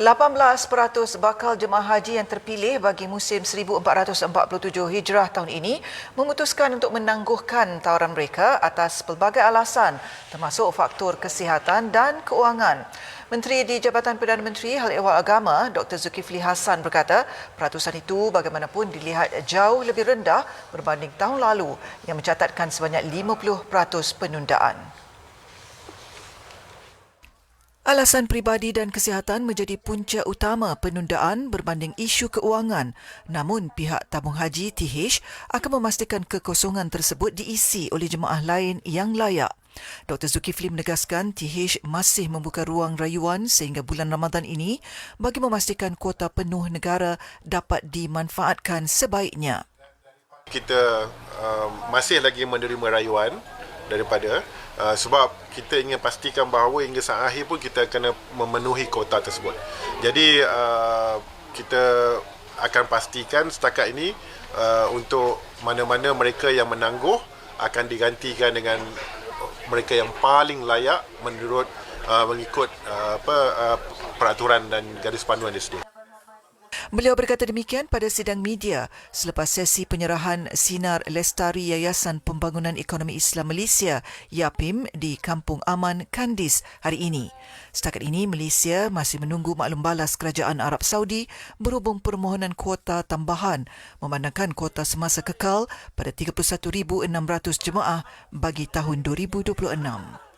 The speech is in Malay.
18% bakal jemaah haji yang terpilih bagi musim 1447 Hijrah tahun ini memutuskan untuk menangguhkan tawaran mereka atas pelbagai alasan termasuk faktor kesihatan dan keuangan. Menteri di Jabatan Perdana Menteri Hal Ehwal Agama Dr. Zulkifli Hassan berkata peratusan itu bagaimanapun dilihat jauh lebih rendah berbanding tahun lalu yang mencatatkan sebanyak 50% penundaan. Alasan peribadi dan kesihatan menjadi punca utama penundaan berbanding isu keuangan. Namun pihak tabung haji TH akan memastikan kekosongan tersebut diisi oleh jemaah lain yang layak. Dr. Zulkifli menegaskan TH masih membuka ruang rayuan sehingga bulan Ramadan ini bagi memastikan kuota penuh negara dapat dimanfaatkan sebaiknya. Kita masih lagi menerima rayuan daripada sebab kita ingin pastikan bahawa hingga saat akhir pun kita kena memenuhi kuota tersebut. Jadi kita akan pastikan setakat ini untuk mana-mana mereka yang menangguh akan digantikan dengan mereka yang paling layak menurut mengikut peraturan dan garis panduan dia sendiri. Beliau berkata demikian pada sidang media selepas sesi penyerahan Sinar Lestari Yayasan Pembangunan Ekonomi Islam Malaysia YAPIM di Kampung Aman, Kandis hari ini. Setakat ini, Malaysia masih menunggu maklum balas Kerajaan Arab Saudi berhubung permohonan kuota tambahan memandangkan kuota semasa kekal pada 31,600 jemaah bagi tahun 2026.